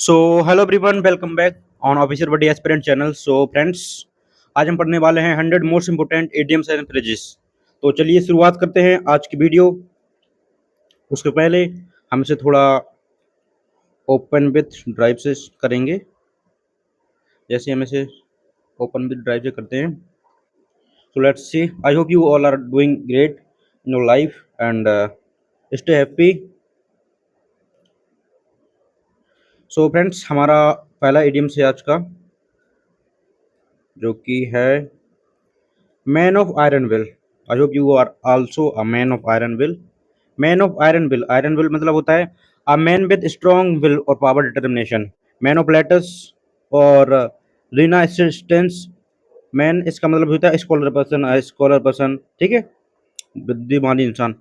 So hello everyone, welcome back on official buddy aspirant channel. So friends, आज हम पढ़ने वाले हैं 100 most important idioms and phrases. तो चलिए शुरुआत करते हैं आज की वीडियो। उसके पहले हम इसे थोड़ा ओपन विथ ड्राइव से करेंगे। जैसे हम इसे ओपन विथ ड्राइव से करते हैं, so let's see. I hope you all are doing great in your life and stay happy. So friends, हमारा पहला इडियम्स है आज का, जो कि है man of iron will. I hope you are also a man of iron will. Man of iron will, iron will मतलब होता है a man with strong will और power determination. Man of letters और रीना असिस्टेंस। मैन इसका मतलब होता है स्कॉलर पर्सन, स्कॉलर पर्सन, ठीक है, बुद्धिमानी इंसान।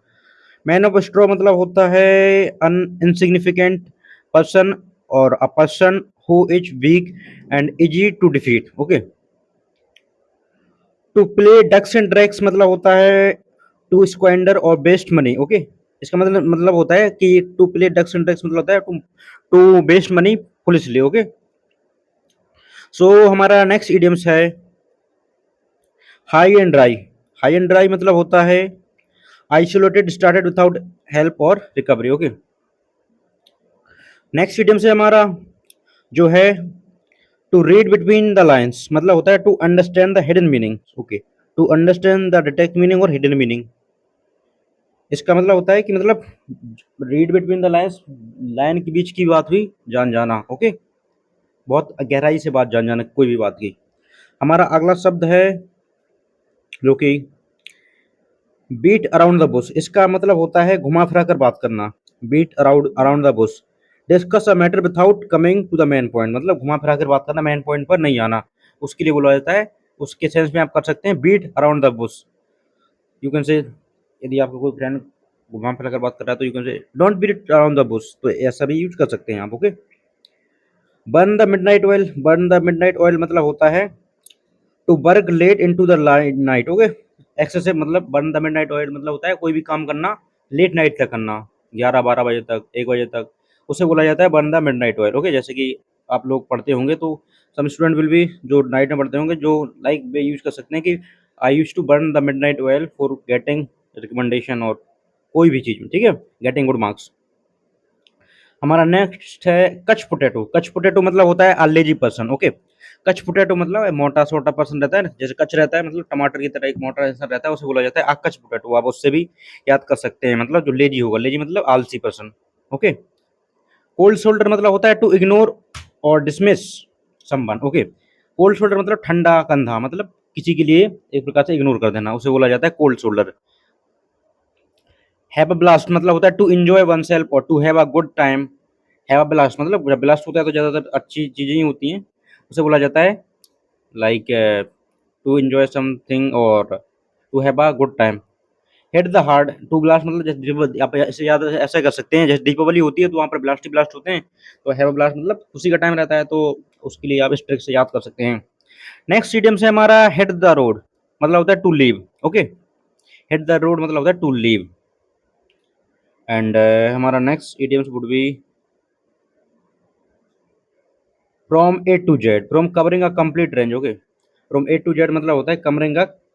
मैन ऑफ स्ट्रॉ मतलब होता है अन इनसिग्निफिकेंट पर्सन और a person who is weak and easy to defeat. Okay. To play ducks and drags मतलब होता है टू स्क्वेंडर और बेस्ट मनी। ओके। इसका मतलब होता है कि to play ducks and drags मतलब होता है to to waste money foolishly. Okay. So हमारा नेक्स्ट इडियम्स है high and dry. High and dry मतलब होता है आइसोलेटेड, स्टार्टेड विदाउट हेल्प और रिकवरी। ओके। नेक्स्ट इडियम से हमारा जो है to read between the lines मतलब होता है to understand the hidden meaning. Okay. To understand the detect meaning और हिडन मीनिंग। इसका मतलब होता है कि मतलब read between the lines, line के बीच की बात हुई जान जाना। ओके। बहुत गहराई से बात जान जाना कोई भी बात की। हमारा अगला शब्द है जो कि बीट अराउंड द बुश। इसका मतलब होता है घुमा फिरा कर बात करना। Beat around around the bush, discuss a matter without coming to the main point मतलब घुमा फिरा कर बात करना, मेन पॉइंट पर नहीं आना, उसके लिए बोला जाता है। उसके सेंस में आप कर सकते हैं beat around the bush. You can say, यदि आपका कोई फ्रेंड घुमा फिरा कर बात कर रहा है तो you can say don't beat around the bush, तो ऐसा भी यूज कर सकते हैं आप। Okay. Burn the midnight oil, burn the midnight oil मतलब होता है to work late into the night. Okay. Excessive मतलब बर्न द मिडनाइट ऑयल मतलब होता है कोई भी काम करना लेट नाइट तक करना, 11-12 बजे तक, 1 बजे तक, उसे बोला जाता है burn the midnight oil. Okay. जैसे कि आप लोग पढ़ते होंगे तो सम स्टूडेंट विल भी, जो नाइट में पढ़ते होंगे, जो लाइक वे यूज कर सकते हैं कि I use to burn the midnight oil for getting recommendation और कोई भी चीज में, ठीक है, गेटिंग गुड मार्क्स। हमारा नेक्स्ट है कच पोटैटो। कच पोटैटो मतलब होता है lazy person. Okay. Couch potato मतलब मोटा सोटा पर्सन रहता है ना, जैसे कच रहता है मतलब टमाटर की तरह एक मोटा इंसान रहता है, उसे बोला जाता है कच पोटैटो। आप उससे भी याद कर सकते हैं, मतलब जो लेजी होगा, लेजी मतलब आलसी पर्सन। ओके। कोल्ड शोल्डर मतलब होता है टू इग्नोर और dismiss someone. Okay. Cold shoulder मतलब ठंडा कंधा, मतलब किसी के लिए एक प्रकार से इग्नोर कर देना, उसे बोला जाता है cold shoulder. Have a blast मतलब होता है टू एंजॉय वन सेल्फ और to have a good time. Have a blast मतलब जब ब्लास्ट होता है तो ज़्यादातर अच्छी चीज़ें ही होती हैं, उसे बोला जाता है लाइक टू एंजॉय समथिंग और to have a good time. Hit the hard, to blast मतलब जैसे आप ऐसे याद ऐसा कर सकते हैं, जैसे दीपावली होती है तो वहाँ पर ब्लास्ट ही ब्लास्ट होते हैं, तो हैव अ ब्लास्ट मतलब खुशी का टाइम रहता है, तो उसके लिए आप इस ट्रिक से याद कर सकते हैं। नेक्स्ट इडियम से हमारा हिट द रोड मतलब होता है to leave. Okay. Hit the road मतलब होता है टू लीव। एंड हमारा next idioms would be from A to Z, from covering a complete range. Okay. From A to Z मतलब होता है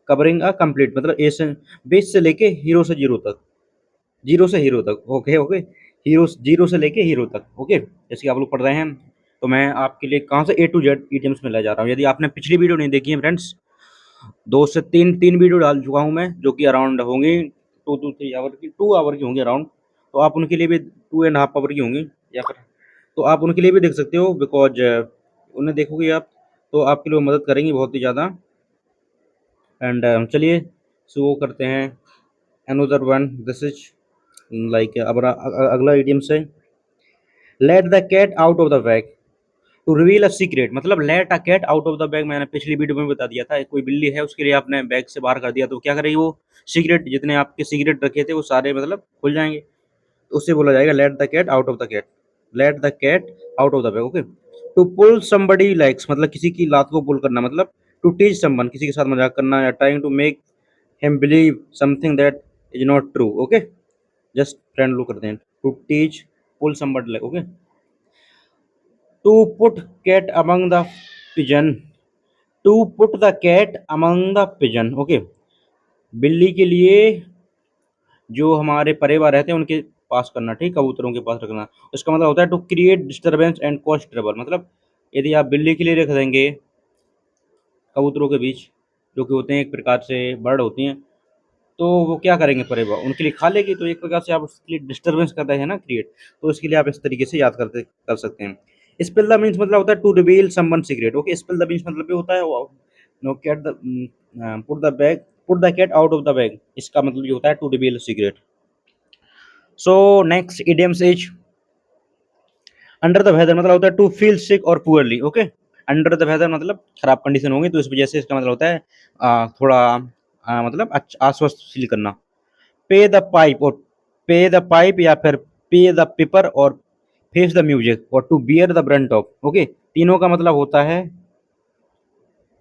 कवरिंग अ कंप्लीट मतलब ए से, बेस से लेके हीरो से जीरो तक, जीरो से हीरो तक। ओके। ओके। हीरो जीरो से लेके हीरो तक। ओके। जैसे कि आप लोग पढ़ रहे हैं, तो मैं आपके लिए कहाँ से ए टू जेड ईटीएम्स में ले जा रहा हूँ। यदि आपने पिछली वीडियो नहीं देखी है फ्रेंड्स, दो से तीन तीन वीडियो डाल चुका हूँ मैं, जो कि अराउंड होंगी 2 to 3 आवर की, 2 आवर की होंगी अराउंड, तो आप उनके लिए भी 2.5 आवर की होंगी या फिर, तो आप उनके लिए भी देख सकते हो, बिकॉज उन्हें देखोगे आप तो आपके लिए वो मदद करेंगी बहुत ही ज़्यादा। एंड चलिए शुरू करते हैं another one. This is like अब अगला इडियम से let the cat out of the bag, to reveal a secret मतलब let a cat out of the bag, मैंने पिछली वीडियो में बता दिया था, कोई बिल्ली है उसके लिए आपने बैग से बाहर कर दिया तो क्या करेगी वो, सीक्रेट, जितने आपके सीक्रेट रखे थे वो सारे मतलब खुल जाएंगे, तो उससे बोला जाएगा let the cat out of the cat, let the cat out of the bag. Okay. To pull somebody legs मतलब किसी की लात को पुल करना, मतलब टू टीच समवन किसी के साथ मजाक करना, या trying to make him believe something that is not true. Okay. Just friend लोग करते हैं to teach pull somebody leg. Okay. To put cat among the pigeon, to put the cat among the pigeon, okay. बिल्ली के लिए जो हमारे परेवा रहते हैं उनके पास करना, ठीक, कबूतरों के पास रखना। इसका मतलब होता है to create disturbance and cause trouble, मतलब यदि आप बिल्ली के लिए रख देंगे कबूतरों के बीच, जो कि होते हैं एक प्रकार से बर्ड होती हैं, तो वो क्या करेंगे परेवा, उनके लिए खा लेगी, तो एक प्रकार से आप उसके लिए डिस्टर्बेंस कर रहे हैं ना क्रिएट, तो इसके लिए आप इस तरीके से याद करते कर सकते हैं। स्पिल द मीन्स मतलब होता है to reveal someone secret, okay. Spill the means मतलब ये होता है no cat the put the cat out of the bag, इसका मतलब ये होता है to reveal secret. So next idioms is under the weather, मतलब होता है टू फील सिक और poorly, okay. Under the weather मतलब खराब कंडीशन होगी, तो इस वजह से इसका मतलब होता है थोड़ा मतलब अच्छा आश्वस्त फील करना। पे द पाइप, और पे द पाइप या फिर पे द पेपर और फेस द म्यूजिक और to bear the brunt of, okay. तीनों का मतलब होता है,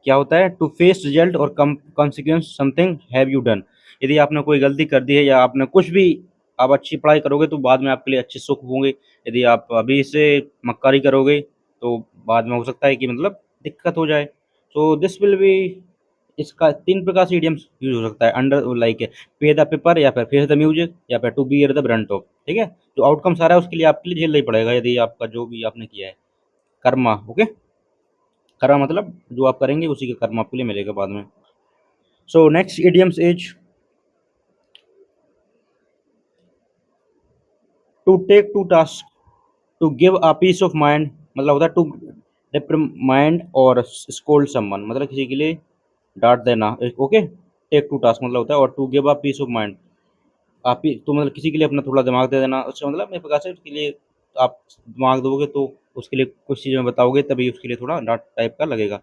क्या होता है, टू फेस रिजल्ट और consequence something have you done, यदि आपने कोई गलती कर दी है या आपने कुछ भी, आप अच्छी पढ़ाई करोगे तो बाद में आपके लिए अच्छे सुख होंगे, यदि आप अभी से मक्कारी करोगे तो बाद में हो सकता है कि मतलब दिक्कत हो जाए। सो दिस विल बी, इसका तीन प्रकार से इडियम्स यूज हो सकता है, under like pay the paper या फिर फेस द म्यूजिक या फिर to bear the brunt of, ठीक है। जो आउटकम सारा है उसके लिए आपके लिए झेलना ही पड़ेगा, यदि आपका जो भी आपने किया है कर्मा, ओके। कर्मा मतलब जो आप करेंगे उसी का कर्म आपके लिए मिलेगा बाद में। So next idioms is to take to task, to give a piece of mind, मतलब होता है टू रिप्रिमाइंड और स्कोल्ड समवन, मतलब किसी के लिए डांट देना, ओके। टेक टू टास्क मतलब होता है, और to give a piece of mind, आप ही तो मतलब किसी के लिए अपना थोड़ा दिमाग दे देना, उसका मतलब एक प्रकार से उसके लिए आप दिमाग दोगे तो उसके लिए कुछ चीज़ें बताओगे तभी उसके लिए थोड़ा डांट टाइप का लगेगा।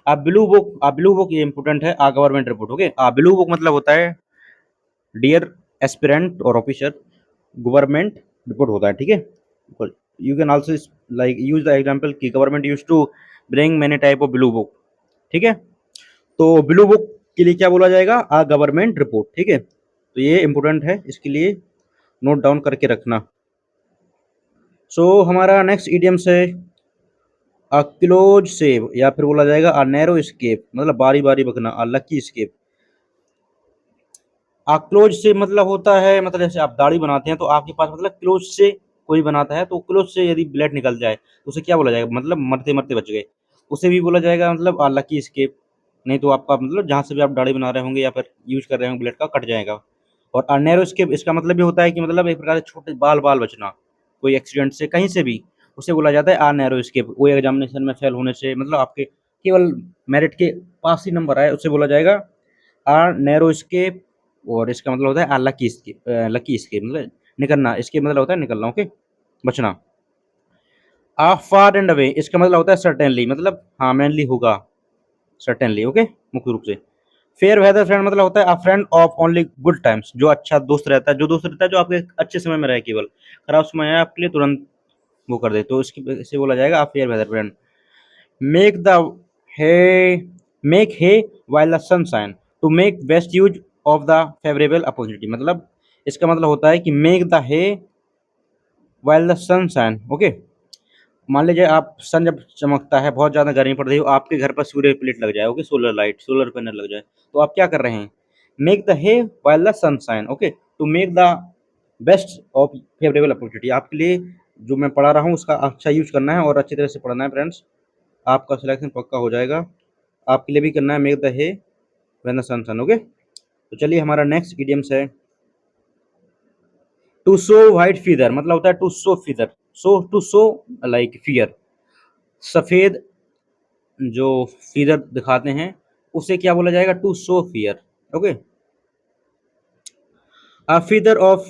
आ ब्लू बुक ये इंपॉर्टेंट है, a government report, okay. A blue book मतलब होता है डियर एस्पिरेंट और ऑफिसर, गवर्नमेंट रिपोर्ट होता है, ठीक है। You can also like use the example कि government use to bring many type of blue book, ठीक है। तो ब्लू बुक के लिए क्या बोला जाएगा, आ गवर्नमेंट रिपोर्ट, ठीक है। तो ये इंपॉर्टेंट है, इसके लिए नोट डाउन करके रखना। सो हमारा नेक्स्ट इडियम्स है अ क्लोज सेव, या फिर बोला जाएगा अ नैरो एस्केप, मतलब बारी बारी बकना, अ लकी एस्केप। क्लोज से मतलब होता है, मतलब जैसे आप दाढ़ी बनाते हैं तो आपके पास मतलब क्लोज से कोई बनाता है, तो क्लोज से यदि ब्लेड निकल जाए तो उसे क्या बोला जाएगा, मतलब मरते मरते बच गए, उसे भी बोला जाएगा मतलब लकी स्केप। नहीं तो आपका मतलब जहाँ से भी आप दाढ़ी बना रहे होंगे या फिर यूज कर रहे होंगे ब्लेड का, कट जाएगा। और अनैरो स्केप इसका मतलब ये होता है कि मतलब एक प्रकार से छोटे बाल बाल बचना, कोई एक्सीडेंट से कहीं से भी, उसे बोला जाता है अनैरो स्केप। कोई एग्जामिनेशन में फेल होने से, मतलब आपके केवल मेरिट के पास ही नंबर आए, उसे बोला जाएगा नैरो स्केप। और इसका मतलब होता है लकी स्केप, लकी स्केप मतलब निकलना, इसके मतलब होता है निकलना, ओके, बचना। फार एंड अवे इसका मतलब होता है सर्टेनली, मतलब हाँ मैनली होगा, सर्टेनली, ओके, मुख्य रूप से। फेयर वेदर फ्रेंड मतलब होता है अ friend of only good times, जो अच्छा दोस्त रहता है, जो दोस्त रहता है जो आपके अच्छे समय में रहे, केवल खराब समय है आपके लिए तुरंत वो कर दे, तो इसकी से बोला जाएगा fair weather friend. Make the hay make hay while the sun shine, to make best use of the favourable opportunity, मतलब इसका मतलब होता है कि make the hay while the sun shine, okay. मान लीजिए आप सन जब चमकता है, बहुत ज़्यादा गर्मी पड़ रही हो, आपके घर पर सूर्य प्लेट लग जाए, okay, solar light, solar panel लग जाए, तो आप क्या कर रहे हैं, make the hay while the sun shine, okay, to make the best of favourable opportunity, आपके लिए जो मैं पढ़ा रहा हूँ उसका अच्छा यूज करना है और अच्छी तरह से पढ़ना है फ्रेंड्स, आपका सिलेक्शन पक्का हो जाएगा। आपके लिए भी करना है make the hay when the sun sun, okay. तो चलिए हमारा नेक्स्ट इडियम्स है टू शो व्हाइट फीदर, मतलब होता है to show feather, to show like fear, सफेद जो फीदर दिखाते हैं उसे क्या बोला जाएगा, to show fear, okay. A feather of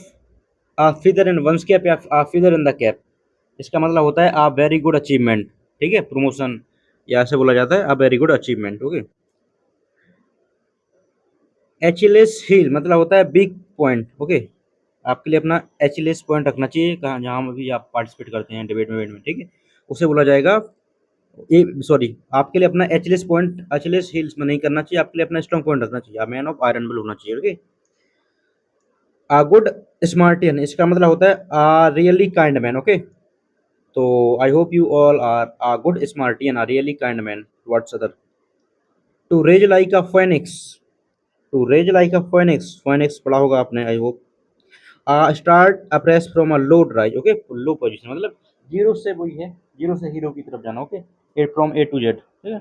a feather in one's cap या a feather in the cap, इसका मतलब होता है आ वेरी गुड अचीवमेंट, ठीक है, प्रमोशन, या ऐसे बोला जाता है a very good achievement, okay. Achilles heel मतलब होता है बिग पॉइंट, ओके। आपके लिए अपना एचिलेस पॉइंट रखना चाहिए, कहाँ जहाँ भी आप पार्टिसिपेट करते हैं डिबेट में, ठीक है, उसे बोला जाएगा ये, सॉरी, आपके लिए अपना एचलेस पॉइंट, एचलेस हील्स में नहीं करना चाहिए, आपके लिए अपना स्ट्रॉन्ग पॉइंट रखना चाहिए, मैन ऑफ आयरन बिल होना चाहिए, ओके। गुड स्मार्टियन इसका मतलब होता है रियली काइंड मैन, ओके। तो I hope you all are a good smarty and a really kind man towards other. To rage like a phoenix. To rage like a phoenix. Phoenix पढ़ा होगा आपने I hope. Start a press from a low drive. Okay, low position मतलब zero से वही है, zero से hero की तरफ जाना. Okay, at from A to Z. ठीक है.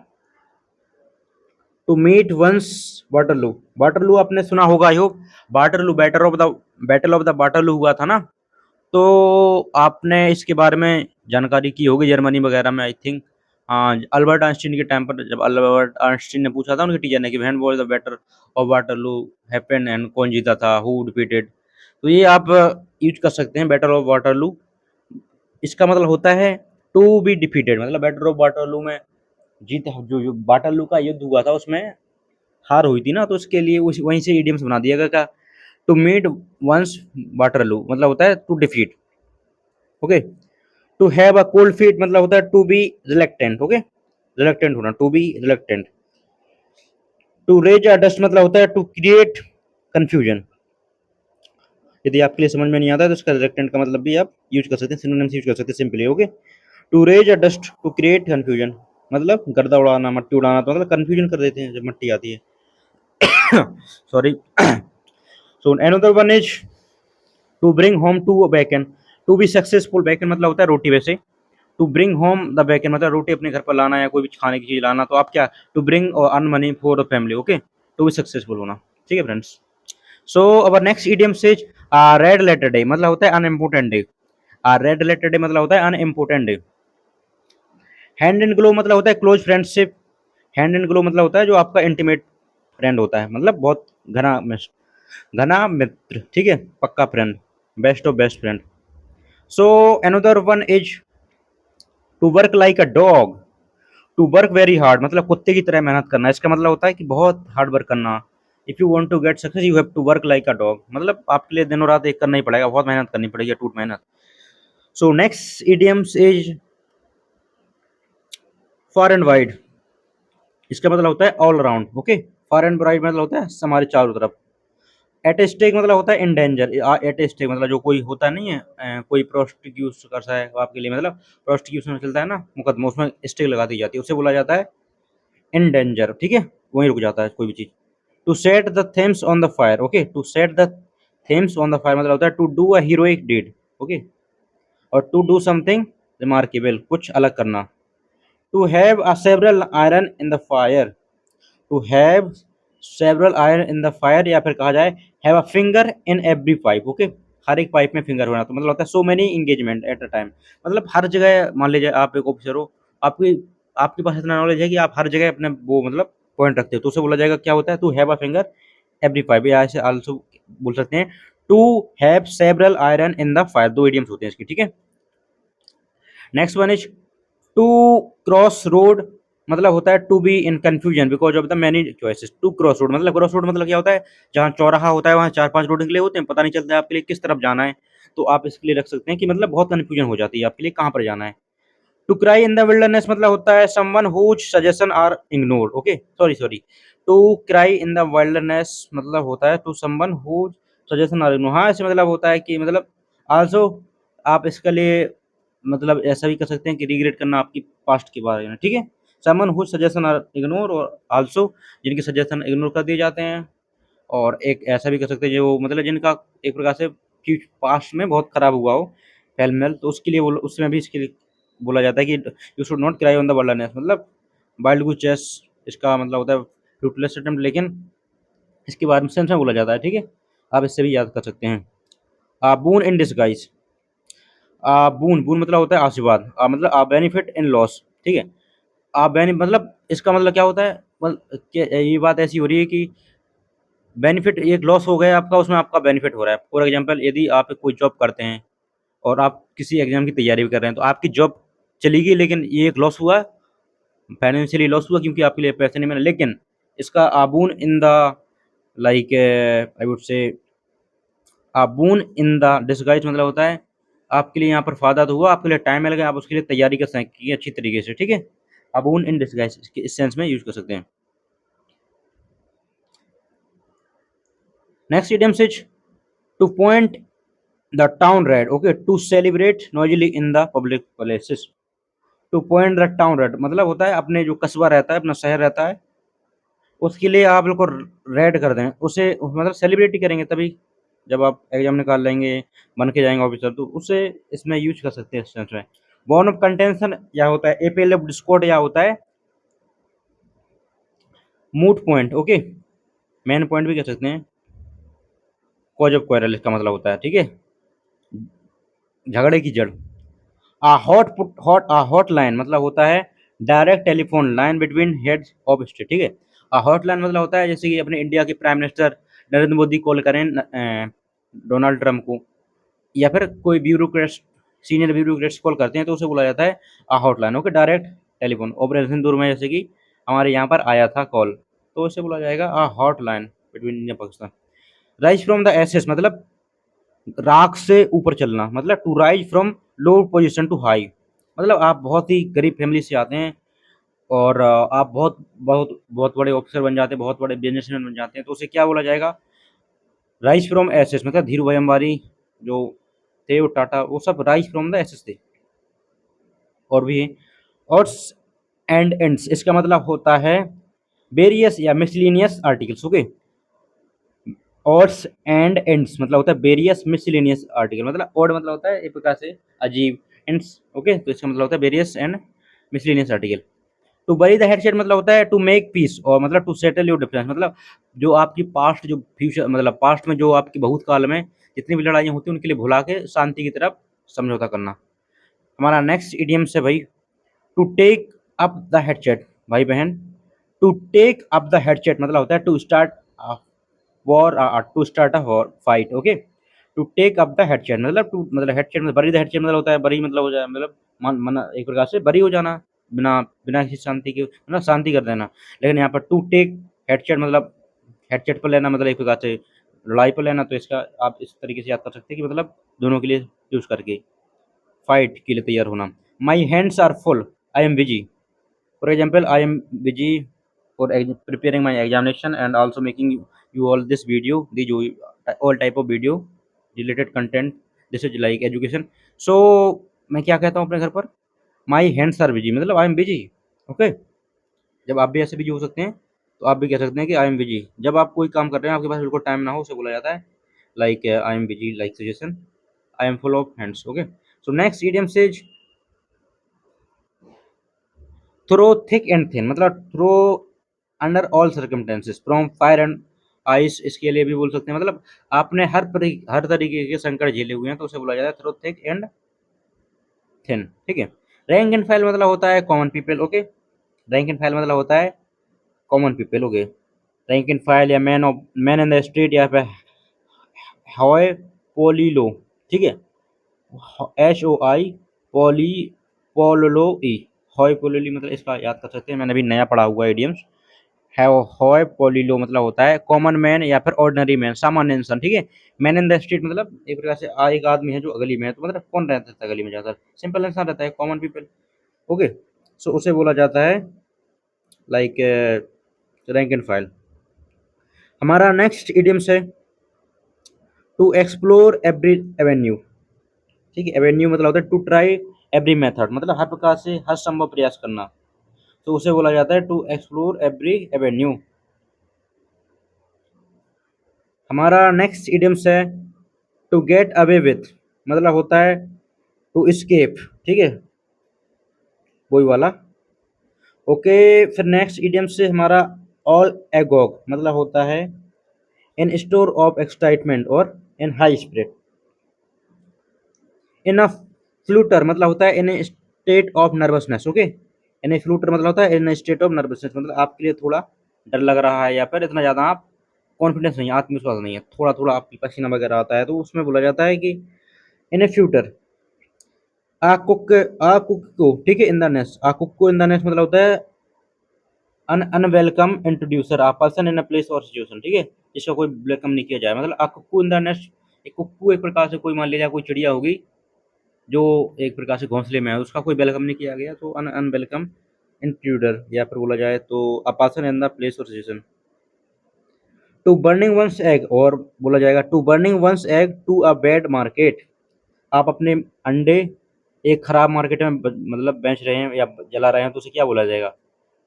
To meet one's Waterloo. Waterloo आपने सुना होगा I hope. Waterloo battle of the Waterloo हुआ था ना. तो आपने इसके बारे में जानकारी की होगी जर्मनी वगैरह में आई थिंक. अल्बर्ट आइंस्टीन के टाइम पर जब अल्बर्ट आइंस्टीन ने पूछा था उनके टीचर ने कि when was the battle of Waterloo happened and कौन जीता था, हु डिफीटेड. तो ये आप यूज कर सकते हैं बैटल ऑफ वाटरलू. इसका मतलब होता है टू बी डिफीटेड. मतलब बैटल ऑफ वाटरलू में जीत, जो वाटरलू का युद्ध हुआ था उसमें हार हुई थी ना, तो उसके लिए उस वहीं से इडियम्स बना दिया गया. टू मीट वंस वाटरलू मतलब होता है to defeat. Okay. To have a cold feet मतलब होता है to be reluctant. Okay, reluctant होना, to be reluctant. To raise a dust मतलब होता है टू क्रिएट कंफ्यूजन. यदि आपके लिए समझ में नहीं आता है तो इसका रिलेक्टेंट का मतलब भी आप यूज कर सकते हैं, सिनोनिम्स यूज कर सकते हैं simply. Okay. To raise a dust to create confusion मतलब गर्दा उड़ाना, मट्टी उड़ाना. तो मतलब कंफ्यूजन कर देते हैं जब मट्टी आती है. Sorry. So another one is to bring home to bacon. To be successful, bacon मतलब होता है रोटी वैसे. To bring home the bacon मतलब रोटी अपने घर पर लाना या कोई भी खाने की चीज लाना. तो आप क्या, टू ब्रिंग और earn money for the family. Okay, to be successful होना. ठीक है friends. So our next idiom says red letter day मतलब होता है unimportant day. Red letter day मतलब होता है unimportant day. Hand and glow मतलब होता है close friendship. Hand and glow मतलब होता है जो आपका इंटीमेट फ्रेंड होता है, मतलब बहुत घना घना मित्र. ठीक है, पक्का friend, best of best friend. So another one is to work like a dog. To work very hard मतलब कुत्ते की तरह मेहनत करना. इसका मतलब होता है कि बहुत हार्ड वर्क करना. If you want to get success you have to work like a dog मतलब आपके लिए दिनों रात एक करना ही पड़ेगा, बहुत मेहनत करनी पड़ेगी, टूट मेहनत. सो next idioms is far and wide. इसका मतलब होता है all around. Okay, far and wide मतलब होता है हमारे चारों तरफ. एट स्टेक मतलब होता है इन डेंजर. एट स्टेक मतलब जो कोई होता नहीं है, कोई प्रोस्टिक्यूट करता है आपके लिए, मतलब प्रोस्टिक्यूशन में चलता है ना मुकदमा, उसमें स्टेक लगा दी जाती है, उसे बोला जाता है इन डेंजर. ठीक है, वहीं रुक जाता है कोई भी चीज. To set the Thames on the fire. Okay, to set the Thames on the fire मतलब होता है to do a heroic deed. Okay, और टू डू समथिंग रिमार्केबल, कुछ अलग करना. To have a several iron in the fire. To have several iron in the fire, या फिर कहा जाए have a finger in every pipe. Okay, हर एक पाइप में फिंगर होना. तो मतलब होता है so many engagement at a time. मतलब हर जगह मान लीजिए आप एक ऑफिसर हो, आपकी आपके पास इतना नॉलेज है कि आप हर जगह अपने वो मतलब पॉइंट रखते हो, तो उसे बोला जाएगा क्या होता है to have a finger every pipe. या ऐसे आल्सो बोल सकते हैं to have several iron in the fire. दो इडियम्स होते हैं इसकी. ठीक है. Next one is to cross road मतलब होता है to be in confusion because of the many choices. To cross road मतलब क्रॉस रोड मतलब क्या होता है, जहाँ चौराहा होता है वहाँ चार पांच रोड निकले होते हैं, पता नहीं चलता है आपके लिए किस तरफ जाना है. तो आप इसके लिए रख सकते हैं कि मतलब बहुत कंफ्यूजन हो जाती है आपके लिए कहाँ पर जाना है. To cry in the wilderness मतलब होता है someone whose suggestion are ignored. Okay, sorry sorry. To cry in the wilderness मतलब होता है to someone whose suggestion are ignored. हाँ, ऐसे मतलब होता है कि मतलब आल्सो आप इसके लिए मतलब ऐसा भी कर सकते हैं कि रिग्रेट करना आपकी पास्ट के बारे में. ठीक है, someone whose suggestion are ignore, और आल्सो जिनके सजेशन इग्नोर कर दिए जाते हैं. और एक ऐसा भी कर सकते हैं जो मतलब जिनका एक प्रकार से पास्ट में बहुत खराब हुआ हो फेल मेल, तो उसके लिए उसमें भी इसके लिए बोला जाता है कि you should not cry on the worldness मतलब वाइल्ड गुज चेस. इसका मतलब होता है फ्रूटलेस अटेम्प्ट, लेकिन इसके बारे में सेंस में बोला जाता है. ठीक है, आप इससे भी याद कर सकते हैं. बून इन डिसगाइज. बून बून मतलब होता है आशीर्वाद. मतलब बेनिफिट इन लॉस. ठीक है, मतलब इसका मतलब क्या होता है, ये बात ऐसी हो रही है कि बेनिफिट एक लॉस हो गया आपका, उसमें आपका बेनिफिट हो रहा है. फॉर एग्जांपल यदि आप कोई जॉब करते हैं और आप किसी एग्जाम की तैयारी भी कर रहे हैं, तो आपकी जॉब चली गई, लेकिन ये एक लॉस हुआ, फाइनेंशियली लॉस हुआ क्योंकि आपके लिए पैसे नहीं मिले. लेकिन इसका a boon in the like I would say a boon in the disguise मतलब होता है आपके लिए यहाँ पर फायदा तो हुआ, आपके लिए टाइम मिल गया, आप उसके लिए तैयारी कर सकें अच्छी तरीके से. ठीक है, अबून इन डिसगाइज इस सेंस में यूज कर सकते हैं. Next idiom is to point the town red, okay, to celebrate noisily in the public places. To point the town red मतलब होता है अपने जो कस्बा रहता है, अपना शहर रहता है, उसके लिए आप लोग को रेड कर दें, उसे मतलब सेलिब्रेट ही करेंगे तभी, जब आप एग्जाम निकाल लेंगे, बन के जाएंगे ऑफिसर, तो उसे इसमें यूज कर सकते हैं इस सेंस में। बॉर्न ऑफ कंटेंशन या होता है एपेल ऑफ डिस्कॉर्ड या होता है मूट पॉइंट, ओके, मेन पॉइंट भी कह सकते हैं, कॉज ऑफ क्वारल इसका मतलब होता है, ठीक है, झगड़े की जड़। हॉट लाइन मतलब होता है direct telephone line between heads of state, ठीक है। हॉट लाइन मतलब होता है जैसे कि अपने इंडिया के prime minister Narendra Modi call करें डोनाल्ड ट्रंप को, या फिर कोई ब्यूरोक्रेट्स, सीनियर ब्यूरोक्रेट्स कॉल करते हैं, तो उसे बोला जाता है hotline, okay, direct telephone. Operation Sindoor में जैसे कि हमारे यहाँ पर आया था कॉल, तो इसे बोला जाएगा hotline between India Pakistan. Rise from the ashes मतलब राख से ऊपर चलना, मतलब to rise from low position to high, मतलब आप बहुत ही गरीब फैमिली से आते हैं और आप बहुत बहुत बहुत बड़े ऑफिसर बन जाते हैं, बहुत बड़े बिजनेसमैन बन जाते हैं, तो उसे क्या बोला जाएगा, राइज फ्रॉम एसेस। मतलब धीरू भाई अंबानी जो थे, वो टाटा, वो सब राइज फ्रॉम द एसेस थे। और भी है ऑड्स एंड एंड्स, इसका मतलब होता है वेरियस या miscellaneous articles, okay. Odds and ends मतलब होता है वेरियस मिसलिनियस आर्टिकल, मतलब ऑड मतलब होता है एक प्रकार से अजीब, एंड्स, ओके, तो इसका मतलब होता है various and miscellaneous article. To bury the hatchet मतलब होता है टू मेक पीस, और मतलब टू सेटल योर डिफरेंस, मतलब जो आपकी पास्ट, जो फ्यूचर मतलब पास्ट में जो आपकी बहुत काल में जितनी भी लड़ाइयाँ होती हैं उनके लिए भुला के शांति की तरफ समझौता करना। हमारा नेक्स्ट इडियम्स है भाई, to take up the hatchet, भाई बहन, to take up the hatchet मतलब होता है to start war, to start a war fight, okay. To take up the hatchet मतलब हेडसेट मतलब बरी द हेडसेट मतलब होता है बरी मतलब हो जाए, मतलब मन एक प्रकार से बरी हो जाना, बिना बिना किसी शांति के, मतलब शांति कर देना। लेकिन यहाँ पर टू टेक हेडसेट मतलब हेडसेट पर लेना, मतलब एक प्रकार से लड़ाई पर लेना, तो इसका आप इस तरीके से याद कर सकते हैं कि मतलब दोनों के लिए यूज करके फाइट के लिए तैयार होना। My hands are full, I am busy, for example I am busy for preparing my examination and also making you all this video, all type of video related content, this is like education। so मैं क्या कहता हूँ अपने घर पर, my hands are busy मतलब I am busy, okay. जब आप भी ऐसे बिजी हो सकते हैं, तो आप भी कह सकते हैं कि आई एम बिजी, जब आप कोई काम कर रहे हैं आपके पास बिल्कुल टाइम ना हो, उसे बोला जाता है like I am busy, like suggestion, I am full of hands, okay. So next idiom says through thick and thin मतलब through under all circumstances from fire and ice, इसके लिए भी बोल सकते हैं, मतलब आपने हर तरीके के संकट झेले हुए हैं, तो उसे बोला जाता है थ्रो थिक एंड थिन, ठीक है। रैंक एंड फाइल मतलब होता है common people, okay. Rank and file मतलब होता है common people, okay. Rank and file या मैन इन द स्ट्रीट या फिर हॉय पोलिलो, ठीक है, HOI पोली पोलो ई, हॉय पोलिलो मतलब इसका याद कर सकते हैं, मैंने अभी नया पढ़ा हुआ है इडियम्स। हॉय पोलिलो मतलब होता है कॉमन मैन या फिर ऑर्डिनरी मैन, सामान्य इंसान, ठीक है। मैन इन द स्ट्रीट मतलब एक प्रकार से एक आदमी है जो गली में है, तो मतलब कौन रहता है गली में ज्यादा, सिंपल इंसान रहता है, कॉमन पीपल, ओके। सो उसे बोला जाता है लाइक रैंक एंड फाइल। हमारा नेक्स्ट इडियम्स है टू एक्सप्लोर एवरी एवेन्यू, ठीक है। एवेन्यू मतलब होता है टू ट्राई एवरी मेथड, मतलब हर प्रकार से हर संभव प्रयास करना, तो उसे बोला जाता है टू एक्सप्लोर एवरी एवेन्यू। हमारा नेक्स्ट इडियम्स है टू गेट अवे विथ, मतलब होता है टू स्केप, ठीक है, वही वाला, ओके। फिर नेक्स्ट इडियम से हमारा ऑल एगोग मतलब होता है इन स्टोर ऑफ एक्साइटमेंट और in high spirit. In a flutter मतलब होता है in a state of nervousness, okay. In a flutter मतलब होता है इन स्टेट ऑफ नर्वसनेस, मतलब आपके लिए थोड़ा डर लग रहा है या फिर इतना ज़्यादा आप कॉन्फिडेंस नहीं है, आत्मविश्वास नहीं है, थोड़ा थोड़ा आपकी पसीना वगैरह आता है, तो उसमें बोला जाता है कि इन ए फ्यूटर आ कुक को, ठीक है, in the nest, a cuckoo in the nest मतलब होता है an unwelcome introducer a person in a place और सिचुएशन, ठीक है, जिसका कोई वेलकम नहीं किया जाए, मतलब आ कुक्कू इन द नेस्ट, एक कुक्कू एक प्रकार से कोई मान लीजिए कोई चिड़िया होगी जो एक प्रकार से घोंसले में है, उसका कोई वेलकम नहीं किया गया, तो अन अनवेलकम इंट्रूडर, या फिर बोला जाए तो a person in the place और situation. To burning ones egg, और बोला जाएगा to burning ones egg to a bad market. आप अपने अंडे एक खराब मार्केट में मतलब बेच रहे हैं या जला रहे हैं, तो उसे क्या बोला जाएगा?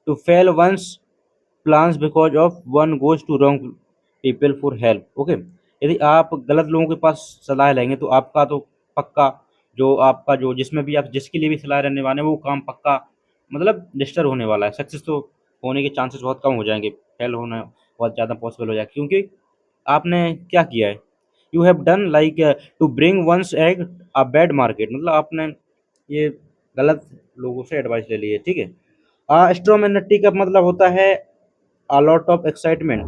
To fail one's plans because of one goes to wrong people for help. Okay, यदि आप गलत लोगों के पास सलाह लेंगे तो आपका तो पक्का, जो आपका जो जिसमें भी आप जिसके लिए भी सलाह लेने वाले हैं वो काम पक्का मतलब डिस्टर्ब होने वाला है, सक्सेस तो होने के चांसेस बहुत कम हो जाएंगे, फेल होना बहुत ज़्यादा पॉसिबल हो जाएगा, क्योंकि आपने क्या किया है? You have done like to bring one's egg a bad market, मतलब आपने ये गलत लोगों से एडवाइस ले ली है, ठीक है। स्ट्रॉम एंड टी का मतलब होता है a lot of excitement,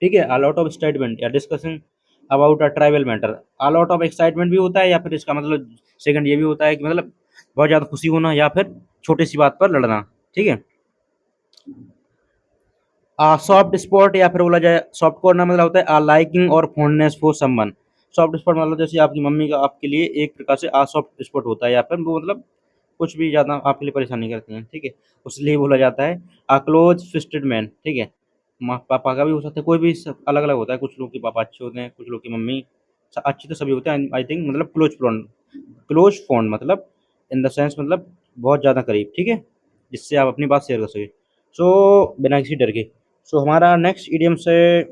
ठीक है, a lot of excitement या discussion about a tribal matter. a lot of excitement भी होता है, या फिर इसका मतलब सेकंड ये भी होता है कि मतलब बहुत ज़्यादा खुशी होना या फिर छोटी सी बात पर लड़ना, ठीक है। सॉफ्ट स्पॉट या फिर बोला जाए सॉफ्ट कॉर्नर मतलब होता है लाइकिंग और fondness for someone. Soft spot मतलब जैसे आपकी मम्मी का आपके लिए एक प्रकार से सॉफ्ट स्पॉट होता है, या फिर वो मतलब कुछ भी ज़्यादा आपके लिए परेशानी करती हैं, ठीक है, उसलिए बोला जाता है क्लोज फिस्टेड मैन, ठीक है। माँ पापा का भी हो सकता है, कोई भी अलग अलग होता है, कुछ लोग के पापा अच्छे होते हैं, कुछ लोग की मम्मी अच्छी तो सभी होते हैं, आई थिंक मतलब क्लोज फ्रेंड मतलब इन द सेंस मतलब बहुत ज़्यादा करीब, ठीक है, जिससे आप अपनी बात शेयर कर सकें, सो बिना किसी डर के। सो हमारा नेक्स्ट इडियम से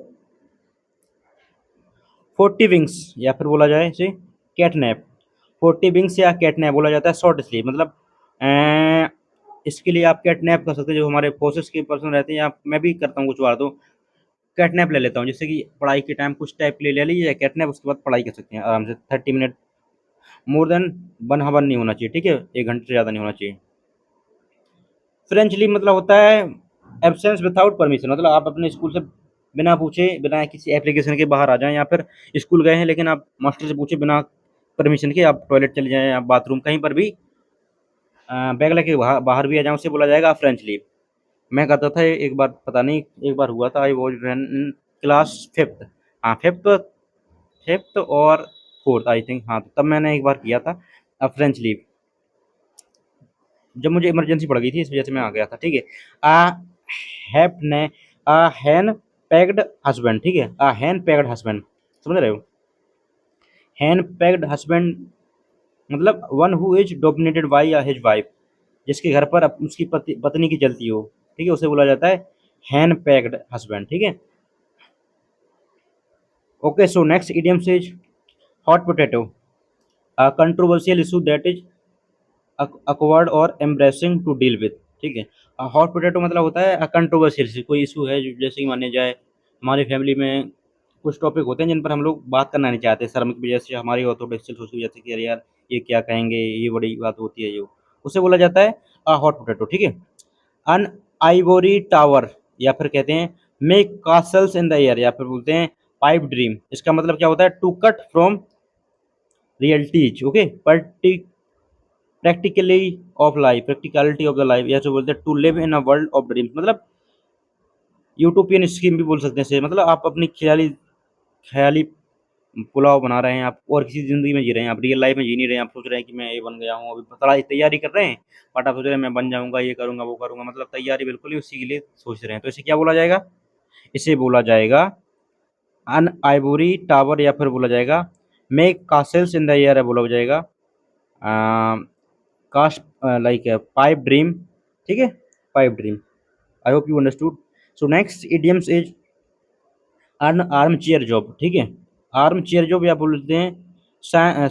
40 विंग्स, या फिर बोला जाए इसे कैटनैप। 40 विंग्स या कैटनैप बोला जाता है शॉर्ट स्लीप, मतलब इसके लिए आप कैटनैप कर सकते हैं, जो हमारे फोर्सेस के पर्सन रहते हैं, या मैं भी करता हूँ कुछ बार तो कैटनैप ले लेता हूँ, जैसे कि पढ़ाई के टाइम कुछ टाइप ले लीजिए कैटनैप, उसके बाद पढ़ाई कर सकते हैं आराम से 30 मिनट, मोर देन 1 आवर नहीं होना चाहिए, ठीक है, 1 घंटे से ज़्यादा नहीं होना चाहिए। फ्रेंच लीव मतलब होता है एब्सेंस विदाउट परमिशन, मतलब आप अपने स्कूल से बिना पूछे बिना किसी एप्लीकेशन के बाहर आ जाएं, या फिर स्कूल गए हैं लेकिन आप मास्टर से पूछे बिना परमिशन के आप टॉयलेट चले जाएं या बाथरूम कहीं पर भी बैग लेके बाहर भी आ जाएं, उसे बोला जाएगा फ्रेंच लीव। मैं करता था एक बार, पता नहीं एक बार हुआ था, I was in class fifth, हाँ फिफ्थ फिफ्थ और फोर्थ आई थिंक, हाँ तब मैंने एक बार किया था फ्रेंच लीव, जब मुझे इमरजेंसी पड़ गई थी इस वजह से मैं आ गया था, ठीक है। आ हैप ने आ हैन पैक्ड हस्बैंड, ठीक है, आ हैन पैक्ड हस्बैंड, समझ रहे हो? हैन पैक्ड हस्बैंड मतलब one who is dominated by his wife, जिसके घर पर उसकी पत्नी की जलती हो, ठीक है, उसे बोला जाता है हैन पैक्ड हस्बैंड, ठीक है। Okay, so next idiom is hot potato, a controversial issue that is awkward और embarrassing to deal with, ठीक है। हॉट पोटैटो मतलब होता है कंट्रोवर्शियल, कोई इशू है जैसे कि माने जाए हमारी फैमिली में कुछ टॉपिक होते हैं जिन पर हम लोग बात करना नहीं चाहते शर्म की वजह से, हमारी ऑर्थोडॉक्स सोच की वजह से कि अरे यार ये क्या कहेंगे, ये बड़ी बात होती है, जो उसे बोला जाता है हॉट पोटैटो, ठीक है। अन आइवोरी टावर, या फिर कहते हैं make castles in the air, या फिर बोलते हैं पाइप ड्रीम, इसका मतलब क्या होता है? To cut from realities, okay, practically of life, practicality of the life, या जो बोलते हैं to live in a world of dreams, मतलब यूटोपियन स्कीम भी बोल सकते हैं इसे, मतलब आप अपनी ख्याली ख्याली पुलाव बना रहे हैं, आप और किसी ज़िंदगी में जी रहे हैं, आप रियल लाइफ में जी नहीं रहे हैं, आप सोच रहे हैं कि मैं ये बन गया हूँ, अभी पढ़ाई तैयारी कर रहे हैं, बट आप सोच रहे हैं मैं बन जाऊँगा, ये करूँगा, वो करूँगा, मतलब तैयारी बिल्कुल ही उसी के लिए सोच रहे हैं, तो इसे क्या बोला जाएगा? इसे बोला जाएगा अन आइवरी टावर, या फिर बोला जाएगा make castles in the air, बोला जाएगा कास्ट लाइक पाइप ड्रीम, ठीक है, pipe dream. I hope you understood. So next idioms is earn arm chair job, ठीक है, आर्म चेयर जॉब या बोलते हैं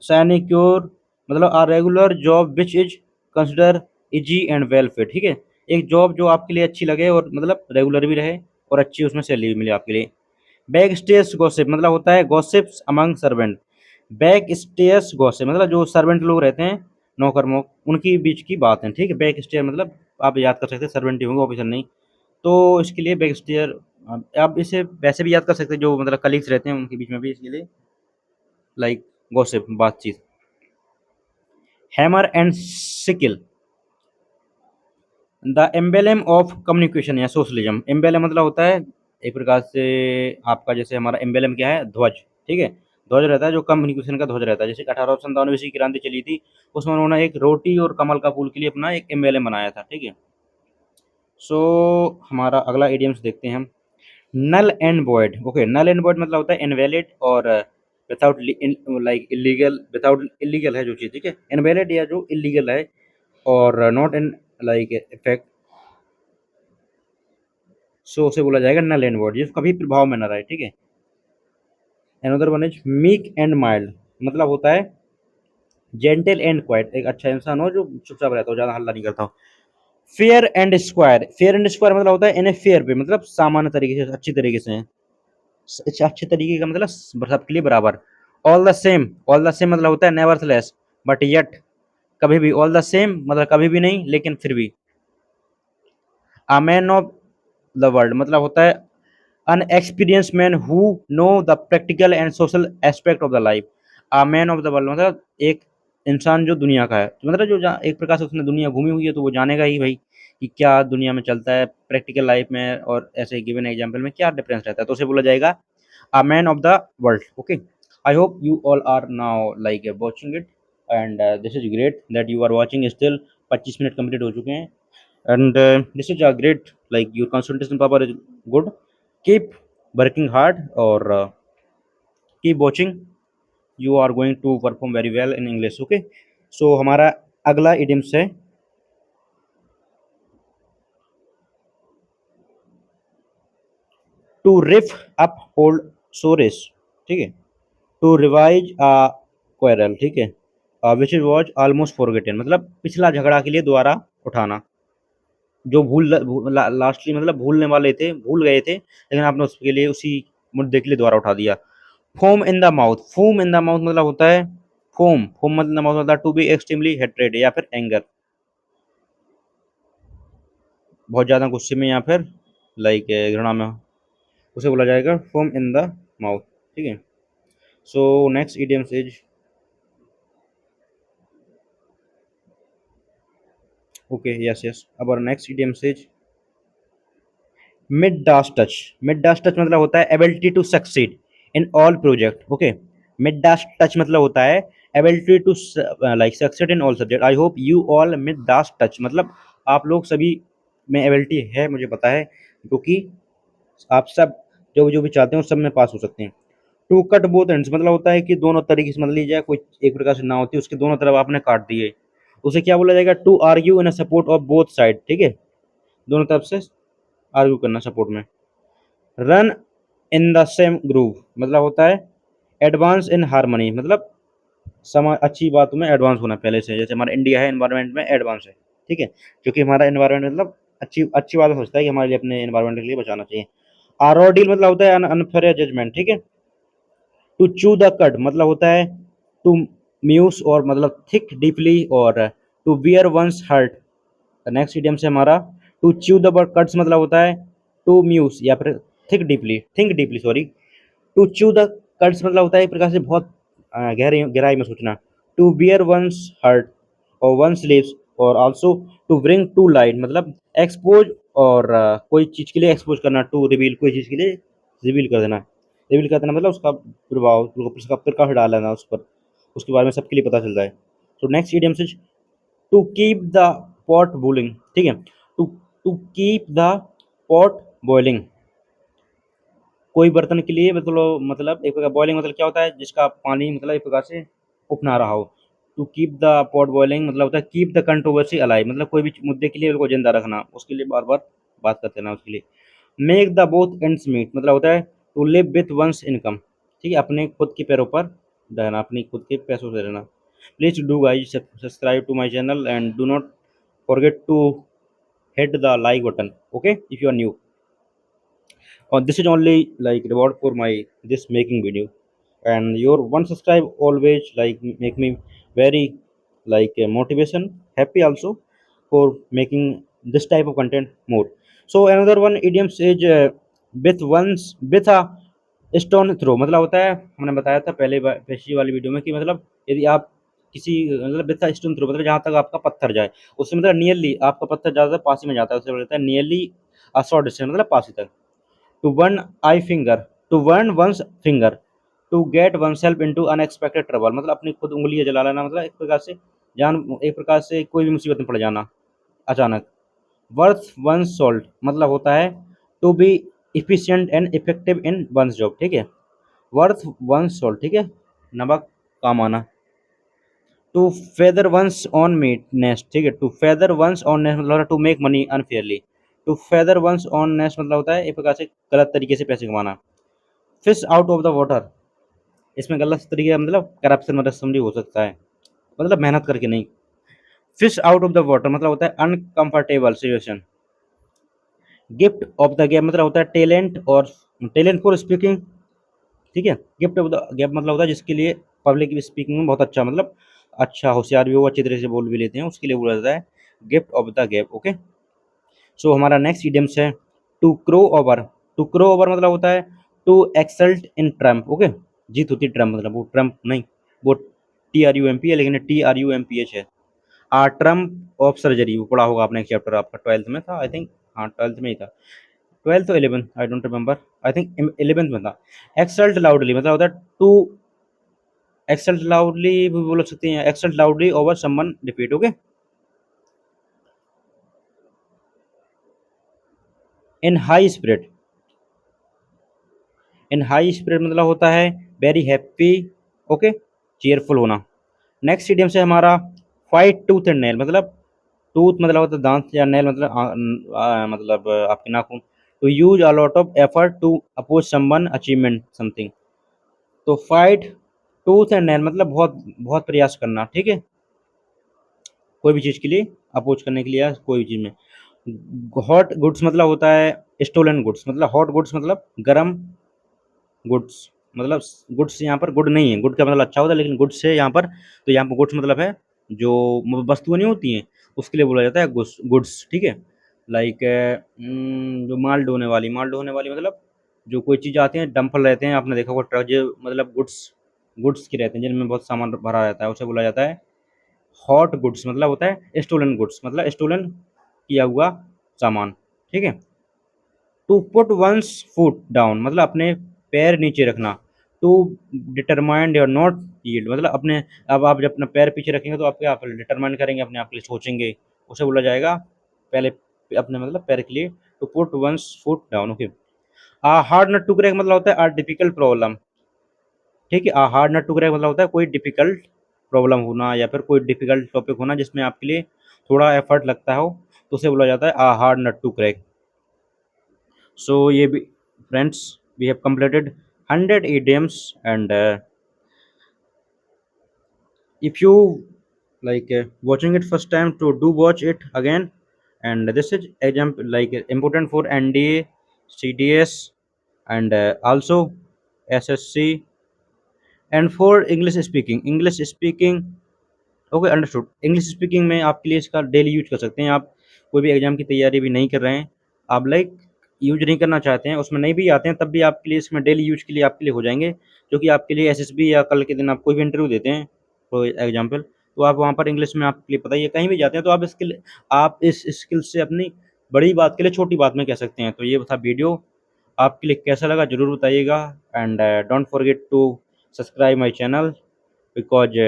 सैनिक्योर, मतलब a regular job which is consider easy and well fit, ठीक है, एक जॉब जो आपके लिए अच्छी लगे और मतलब रेगुलर भी रहे और अच्छी उसमें सैलरी भी मिले आपके लिए। बैक स्टेज गॉसिप मतलब होता है gossips among servant, back stage gossip मतलब जो सर्वेंट लोग रहते हैं नौकर मोक उनकी बीच की बात है, ठीक है, बैक स्टेज मतलब आप याद कर सकते हैं सर्वेंट ही होंगे ऑफिसर नहीं, तो इसके लिए बैक स्टेयर आप इसे वैसे भी याद कर सकते हैं, जो मतलब कलीग्स रहते हैं उनके बीच में भी इसके लिए लाइक गॉसिप बातचीत। Hammer and sickle, the emblem of communication या सोशलिज्म, एम्बेलम मतलब होता है एक प्रकार से आपका, जैसे हमारा एम्बेलम क्या है? ध्वज, ठीक है, ध्वज रहता है जो कम्युनिकेशन का ध्वज रहता है, जैसे 1897 की क्रांति चली थी, उसमें उन्होंने एक रोटी और कमल का फूल के लिए अपना एक एम्बेलम बनाया था, ठीक है। सो हमारा अगला इडियम्स देखते हैं हम। Null and void. Okay, null and void मतलब होता है इनवैलिड और without like illegal, without illegal है जो चीज़, ठीक है, इनवैलिड या जो इलीगल है, और नॉट इन लाइक इफेक्ट, सो उसे बोला जाएगा नल एंड वॉइड, जिसको कभी प्रभाव में न रहे, ठीक है। Another one is meek and mild, मतलब होता है जेंटल एंड क्वाइट, एक अच्छा इंसान हो जो चुपचाप रहता हो, ज़्यादा हल्ला नहीं करता हो। Fair and square, fair and square मतलब होता है इन ए फेयर पे, मतलब सामान्य तरीके से, अच्छी तरीके से, अच्छे तरीके का मतलब सबके लिए बराबर। All the same, all the same मतलब होता है नेवरथलेस, बट येट, कभी भी, ऑल द सेम मतलब कभी भी नहीं लेकिन फिर भी। अ मैन ऑफ द वर्ल्ड मतलब होता है an experienced man who know the practical and social aspect of the life। a man of the world मतलब एक इंसान जो दुनिया का है, तो मतलब जो एक प्रकार से उसने दुनिया घूमी हुई है तो वो जानेगा ही भाई कि क्या दुनिया में चलता है प्रैक्टिकल लाइफ में, और ऐसे गिवन एग्जांपल में क्या डिफरेंस रहता है, तो उसे बोला जाएगा a man of the world। okay, I hope you all are now like watching it, and this is great that you are watching still। 25 minute complete हो चुके हैं, and this is a great, like your concentration power is good, keep working hard, or keep watching, you are going to perform very well in English। okay, so हमारा अगला idioms है to rip up old sores, ठीक है, to revise a quarrel, ठीक है, which is was almost forgotten, मतलब पिछला झगड़ा के लिए दोबारा उठाना, जो लास्टली मतलब भूलने वाले थे, भूल गए थे, लेकिन आपने उसके लिए, उसी मुद्दे के लिए दोबारा उठा दिया। Foam in the mouth, foam in the mouth मतलब होता है फोम, फोम मतलब माउथ होता है टू बी एक्सट्रीमली हेट्रेड या फिर एंगर, बहुत ज़्यादा गुस्से में या फिर लाइक घृणा में, उसे बोला जाएगा फोम इन द माउथ, ठीक है। So next idioms is, okay yes yes, अब next idioms is Midas touch. Midas touch मतलब होता है ability to succeed in all project. Okay, Midas touch मतलब होता है ability to like succeed in all subject. I hope you all Midas touch, मतलब आप लोग सभी में एबिलिटी है, मुझे पता है, क्योंकि आप सब जो जो भी चाहते हो सब में पास हो सकते हैं। टू कट बोथ एंड्स मतलब होता है कि दोनों तरीके से, मतलब लीजिए कोई एक प्रकार से ना होती उसके दोनों तरफ आपने काट दिए, उसे क्या बोला जाएगा, to argue in support of both side, ठीक है, दोनों तरफ से आर्ग्यू करना सपोर्ट में। Run in the same groove मतलब होता है एडवांस इन हारमोनी, मतलब समा अच्छी बातों में एडवांस होना पहले से, जैसे हमारा इंडिया है एनवायरनमेंट में एडवांस है, ठीक है, क्योंकि हमारा एनवायरनमेंट मतलब अच्छी अच्छी बात सोचता है कि हमारे लिए अपने एनवायरनमेंट के लिए बचाना चाहिए। आरोडील मतलब होता है अनफेयर जजमेंट, ठीक है। टू चू द कट मतलब होता है टू म्यूस और मतलब थिक डीपली, और to bear one's hurt. Next idiom से हमारा to chew the bird cuts मतलब होता है टू म्यूस या फिर think deeply sorry. To chew the cuts मतलब होता है एक प्रकार से बहुत गहरी गहराई में सोचना। टू बियर वंस हर्ट और वंस लिव्स, और also to bring to light मतलब एक्सपोज, और कोई चीज़ के लिए एक्सपोज करना, टू रिवील कोई चीज़ के लिए रिवील कर देना। रिवील कर देना मतलब उसका प्रभाव, उसका प्रकाश डाल देना उस पर, उसके बारे में सबके लिए पता चल जाए। तो नेक्स्ट इडियम से to keep the pot boiling, ठीक है, to to keep the pot boiling, कोई बर्तन के लिए मतलब एक प्रकार बॉइलिंग मतलब क्या होता है, जिसका पानी मतलब एक प्रकार से उफना रहा हो। To keep the pot boiling मतलब होता है कीप द कंट्रोवर्सी अलाइव, मतलब कोई भी मुद्दे के लिए उसको जिंदा रखना, उसके लिए बार बार बात करते रहना उसके लिए। Make the both ends meet मतलब होता है to live with one's income, ठीक है, अपने खुद के पैरों पर रहना, अपनी खुद के पैसों से रहना। Please do guys subscribe to my channel and do not forget to hit the like button, okay, if you are new, or this is only like reward for my this making video, and your one subscribe always like make me very like motivation, happy also for making this type of content more। so another one idioms is with a stone throw मतलब होता है, हमने बताया था पिछली वाली video में कि मतलब यदि आप किसी मतलब विथ अ स्टोन थ्रो मतलब जहाँ तक आपका पत्थर जाए, उससे मतलब नियरली आपका पत्थर ज़्यादा पास ही में जाता है, उससे बोलता है नियरली अ शॉर्ट डिस्टेंस मतलब पास ही तक। To one eye finger, to one one's finger, to get one self into unexpected trouble मतलब अपनी खुद उंगलियाँ जला लेना, मतलब एक प्रकार से जान, एक प्रकार से कोई भी मुसीबत में पड़ जाना अचानक। वर्थ वन सॉल्ट मतलब होता है to be efficient and effective in one's job, ठीक है। वर्थ वन सॉल्ट, ठीक है, नमक काम आना। To feather ones on meet nest, ठीक है, to feather ones on nest मतलब to make money unfairly. To feather ones on nest मतलब होता है एक प्रकार से गलत तरीके से पैसे कमाना। Fish out of the water, इसमें गलत तरीके का मतलब करप्शन मतलब समझी हो सकता है, मतलब मेहनत करके नहीं। Fish out of the water मतलब होता है uncomfortable situation. Gift of the gap मतलब होता है टैलेंट और टैलेंट फॉर स्पीकिंग, ठीक है। गिफ्ट ऑफ द गैप मतलब होता है जिसके लिए पब्लिक स्पीकिंग में बहुत अच्छा मतलब अच्छा होशियार भी हो, अच्छी तरह से बोल भी लेते हैं, उसके लिए बोला जाता है gift of the gap. Okay, so हमारा नेक्स्ट इडियम्स है to crow over. To crow over मतलब होता है to exult in triumph, okay, जीत होती है ट्रम्प मतलब वो ट्रम्प नहीं, वो TRUMP है लेकिन TRUMPH है। ट्रम्प ऑफ सर्जरी वो पढ़ा होगा आपने, एक चैप्टर आपका 12th में था आई थिंक, हाँ 12th में ही था, 12th तो 11th I don't remember, I think 11th में था। एक्सल्ट लाउडली मतलब होता है टू एक्सल्ट लाउडली भी बोल सकते हैं, exalt loudly over someone defeat, okay. इन हाई स्पिरिट, इन हाई स्पिरिट मतलब होता है वेरी हैप्पी, ओके, चेयरफुल होना। नेक्स्ट इडियम से हमारा फाइट टूथ एंड नेल मतलब टूथ मतलब होता है दांत या नेल मतलब मतलब आपके नाखून। To use a lot of effort to oppose someone achievement something. तो फाइट टूथ एंड नेल मतलब बहुत बहुत प्रयास करना, ठीक है, कोई भी चीज़ के लिए अपोज करने के लिए या कोई भी चीज़ में। हॉट गुड्स मतलब होता है स्टोलन गुड्स मतलब हॉट गुड्स मतलब गरम गुड्स मतलब गुड्स यहाँ पर गुड नहीं है, गुड का मतलब अच्छा होता है लेकिन गुड्स है यहाँ पर, तो यहाँ पर गुड्स मतलब है जो वस्तुएं नहीं होती हैं उसके लिए बोला जाता है गुड्स गुड्स, ठीक है। लाइक जो माल ढोने वाली मतलब जो कोई चीज़ आती है डंपर रहते हैं, आपने देखा होगा ट्रक जो मतलब गुड्स गुड्स के रहते हैं जिनमें बहुत सामान भरा रहता है, उसे बोला जाता है हॉट गुड्स मतलब होता है स्टोलन गुड्स मतलब स्टोलन किया हुआ सामान, ठीक है। To put one's foot down मतलब अपने पैर नीचे रखना। To determined your not yield मतलब अपने, अब आप जब अपना पैर पीछे रखेंगे तो आपके आप डिटरमाइन करेंगे, अपने आप के लिए सोचेंगे, उसे बोला जाएगा पहले अपने मतलब पैर के लिए to put one's foot down, okay. Hard nut to crack मतलब होता है डिफिकल्ट प्रॉब्लम, ठीक है। हार्ड नट टू क्रैक मतलब होता है कोई डिफिकल्ट प्रॉब्लम होना या फिर कोई डिफिकल्ट टॉपिक होना जिसमें आपके लिए थोड़ा एफर्ट लगता हो, तो उसे बोला जाता है hard nut to crack. So ये भी friends, we have completed 100 idioms and if you like watching it first time to do watch it again, and this is example like important for NDA, CDS and also SSC and for English speaking, okay understood. English speaking में आपके लिए इसका daily use कर सकते हैं आप, कोई भी एग्जाम की तैयारी भी नहीं कर रहे हैं आप, लाइक यूज नहीं करना चाहते हैं, उसमें नहीं भी आते हैं तब भी आपके लिए इसमें डेली यूज के लिए आपके लिए हो जाएंगे, जो कि आपके लिए एसएसबी या कल के दिन आप कोई भी इंटरव्यू देते हैं फॉर एग्जाम्पल, तो आप वहाँ पर इंग्लिश में आपके लिए पता ही है, कहीं भी जाते हैं तो आप इसके लिए आप इस स्किल से अपनी बड़ी बात के लिए छोटी बात में कह सकते हैं। तो ये था वीडियो, आपके लिए कैसा लगा ज़रूर बताइएगा and don't forget to subscribe my channel because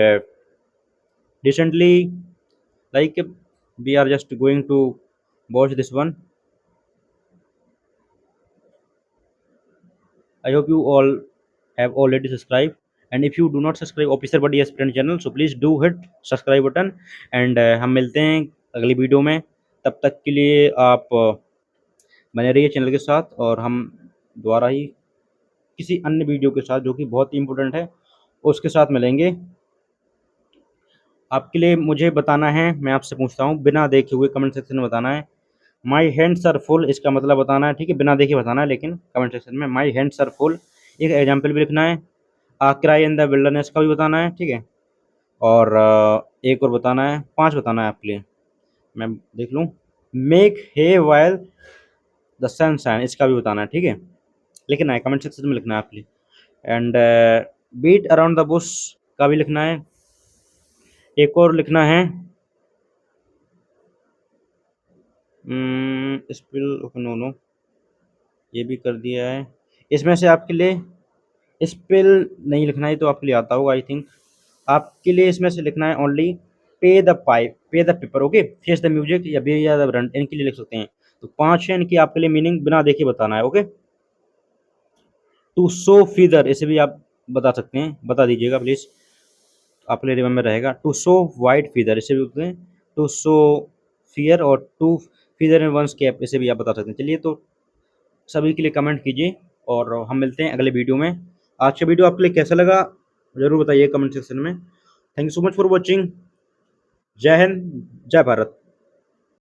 recently like we are just going to watch this one. I hope you all have already subscribed, and if you do not subscribe officer buddy aspirant channel so please do hit subscribe button and हम मिलते हैं अगली video में, तब तक के लिए आप बने रहिए चैनल के साथ और हम द्वारा ही किसी अन्य वीडियो के साथ जो कि बहुत ही इंपॉर्टेंट है उसके साथ मिलेंगे। आपके लिए मुझे बताना है, मैं आपसे पूछता हूँ बिना देखे हुए कमेंट सेक्शन में बताना है माई हैंड्स आर फुल, इसका मतलब बताना है, ठीक है, बिना देखे बताना है लेकिन कमेंट सेक्शन में माई हैंड्स आर फुल, एक एग्जाम्पल भी लिखना है। क्राई इन द विल्डरनेस का भी बताना है, ठीक है, और एक और बताना है, 5 बताना है आपके लिए, मैं देख लूँ। Make hay while the sun shine, इसका भी बताना है, ठीक है, लिखना है कमेंट सेक्शन में लिखना है आपके लिए। And beat around the bush का भी लिखना है, एक और लिखना है स्पिल, नो नो ये भी कर दिया है। इसमें से आपके लिए स्पेल नहीं लिखना है तो आपके लिए आता होगा आई थिंक, आपके लिए इसमें से लिखना है only pay the paper, okay, face the music या बी या द रन, इनके लिए लिख सकते हैं। तो 5 है इनकी आपके लिए मीनिंग बिना देखे बताना है, ओके। टू शो फीदर इसे भी आप बता सकते हैं, बता दीजिएगा प्लीज, आपके लिए रिमेम्बर रहेगा। टू शो वाइट फीदर इसे भी बोलते हैं, टू शो फियर, और to feather in one's cap इसे भी आप बता सकते हैं। चलिए, तो सभी के लिए कमेंट कीजिए और हम मिलते हैं अगले वीडियो में। आज का वीडियो आपके लिए कैसा लगा ज़रूर बताइए कमेंट सेक्शन में। Thank you so much for watching. जय हिंद, जय भारत।